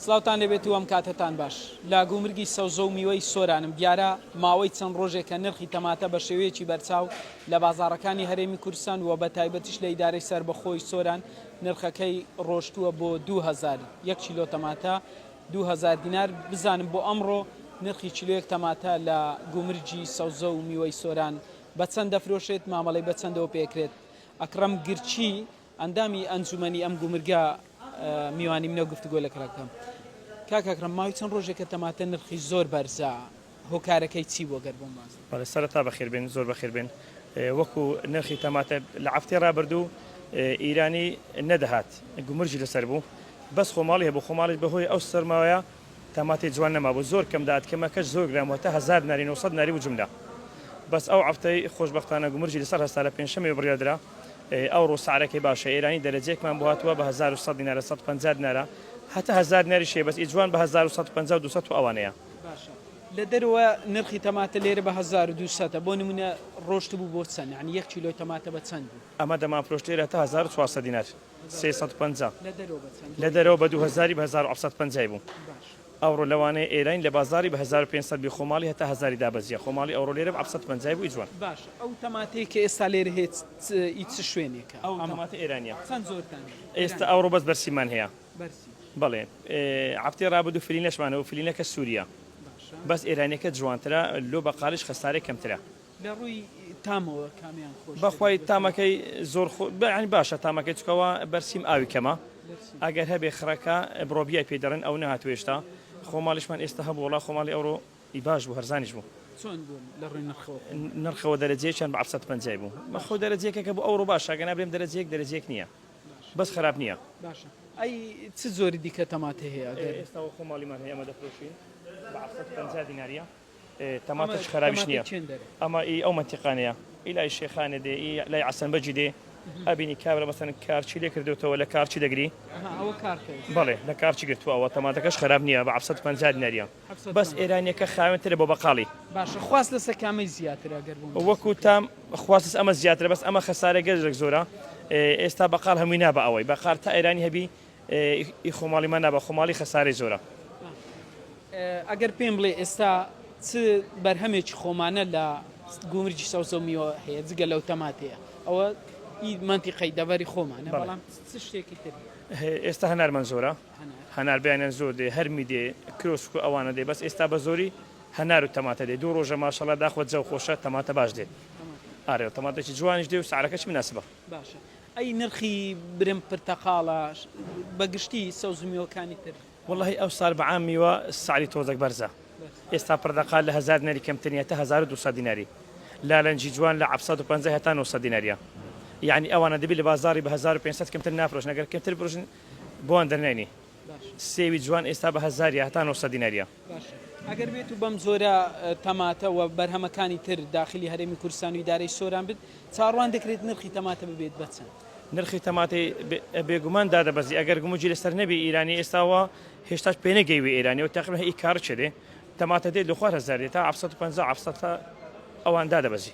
سڵاوتان لەبێت و ئەم کاتتان باش لە گومرگی سەوزە و میوەی سۆرانم دیارە ماوەی چەند ڕۆژێکە نرخی تەماتە بە شێوەیەکی بەرچاو لە بازاڕەکانی هەرێمی کوردستان و بە تایبەتیش لە ئیدارەی سربەخۆی سۆران نرخەکەی ڕۆشتووە بۆ 2000 1 کیلۆ تەماتە 2000 دینار بزانم بۆ ئەمڕۆ نرخی کیلۆیەک تەماتە لە گومرجی سەوزە و میوەی سۆران بە چەند دەفرۆشێت مامەڵی بە چەندەوە پێکرێت ئەکرەم گرچی ئەندامی ئەنجومەنی ئەم گومرگە میوانی منە گفتوگۆ لە کراکەم کاکەکرم ماوەی چەند ڕۆژێکە تەماتە نرخی زۆر بەرزە هۆکارەکەی چی بۆ گەر بۆم باز سەرەتا بەخێر بێن زۆر بەخێر بێن وەکو نرخی تەماتە لە عەفتەی ڕابردوو ئیرانی نەدەهات گومرجی لەسەر بوو بەس خۆماڵی هەبوو خۆماڵی بەهۆی ئەو سەرماوەیە تەماتی جوان نەمابوو زۆر کەم داات کەمەکەش زۆر گرامەوە 1000 ناری 900 ناری و جملا بەس ئەو عەفتەی خۆشبەختانە گومرجی لەسەر هەستا لە پێنجشەممەی بڕیادرا ئەو ڕۆ سعرەکەی باشە ئێرانی دەرەجەیەکمان بۆ هاتووە بە 1100 دینارە 150 دینارە هەتا 1000 ناری شێ بەس ئیجوان بە 1150 200 ئەوانەیە لە دەرەوە نرخی تەماتە لێرە بە 1200 بۆ نمونە ڕۆشت بوو بۆ چەند یعنی 1 کیلۆی تەماتە بە چەند بوو ئەمە دەمان فرۆشتێرە تا 1400 دینار 350 لە دەرەوە بە 2000 بە 1750 بوو ئەوڕۆ لەوانەیە ئێرانی لە بازاری بە 1500 بی خۆماڵی هەتا 1000 دابەزیە خۆماڵی ئەوڕۆ لێرە بە 750 بوو ئیجوان باش ئەو تەماتەیە کە ئێستا لێرە هێت ئیچ شوێنێکە ئەو تەماتە ئێرانیە چەند زۆرتان ئێستا ئەوڕۆ بەس بەرسیمان هەیە بەرسی بەڵێ عەفتەی ڕابردوو فرینەشمانەوە فرینەکە سووریا بەس ئێرانیەکە جوانترە لۆ بەقاڵیش خەسارەی کەمترە لە ڕووی تامەوە کامیان خۆش بەخوای تامەکەی زۆر ینی باشە تامەکەی چکەوە بەرسیم ئاوی کەمە ئەگەر هەبێ خڕەکە بڕۆبیای پێدەڕن ئەو نەهاتوێشتا خۆماڵیشمان ئێستا هەبوو وڵا خۆماڵی ئەوڕۆ ئیباش بوو هەرزانیش بوو چۆن بوو لە ڕووی نرخەوە دەرەجەیەکیان بە 750 بوو بەخۆ دەرەجەیەکە بوو ئەوڕۆ باش ئەگەر نابرێم دەرەجەیەک نییە بەس خراپ نییە باشە ئەی چ زۆری دیکە تەماتە هەیە ئێستا خۆماڵیمان هەیە ئەمە دەفرۆشین بە 750 دیناریە تەماتەش خراپیش نییە ئەمە ئەو منتیقانەیە ئیلای شێخانە دێ لای عەسەنبەجی دێ ئەبینی کابرا مەسەن کارچی لێ کردوتەوە لە کارچی دەگری بەڵێ لە کارچی گرتووەوە تەماتەکەش خراپ نییە بە 750 دیناریە بەس ئێرانیەکە خاوێنترە بۆ بەقاڵی باشە خواست لەسەر کامی زیاترە گەر وەکو تام خواست ئەمە زیاترە بەس ئەمە خەسارە گەزێک زۆرە ئێستا بەقاڵ هەمووی نابە ئەوەی بەقار تا ئێرانی هەبی خۆماڵیمان نابە خۆماڵی خەسارەی زۆرە ئەگەر پێم بڵێ ئێستا چ بەرهەمێکی خۆمانە لە گومرجی سەوزە و میوە هەیە جگە لەو تەماتەیە ئەوە منتیقەی دەبەری خۆمانە بەڵام چ شتێکی تر ئێستا هەنارمان زۆرە هەنار بیانیان زۆر دێ هەرمی دێ کرۆسک و ئەوانە دێ بەس ئێستا بە زۆری هەنار و تەماتە دێ دوو ڕۆژە ماشەڵا داخوە جەو خۆشە تەماتە باش دێت ئارێ تەماتێکی جوانیش دێ و سعرەکەش مناسبە باشە ئەی نرخی برم پرتەقاڵە بەگشتی سەوز و میوەکانی تر والله ئەو سال بەعام میوە سعری تۆزێک بەرزە ئێستا پردەقال لە 1000 دیناری کەمترینە تا 1200 دیناری لالەنجی جوان لە 750 هەتا 900 دیناریە یعنی ئەوانە دەبێت لە بازاری بە 1500 کەمتر نافرۆشن ئەگەر کەمتر بڕۆژن بۆیان دەرنێنی سێوی جوان ئێستا بە 1000 هەتا 900 دیناریە ئەگەر بێت و بەم زۆرە تەماتە و بەرهەمەکانی تر داخلی هەرێمی کوردستان و ئیدارەی سۆران بێت چاڕوان دەکرێت نرخی تەماتە ببێت بچەند نرخی تەماتی بێگومان دادەبەزی ئەگەر گوموجی لەسەر نەبی ئیرانی ئێستاوە هێشتاش پێ نەگەیوی ئێرانی و تقریبا هی کار چێ تەماتە دێت لە 4000 تا 750 700 ئەوان دادەبەزی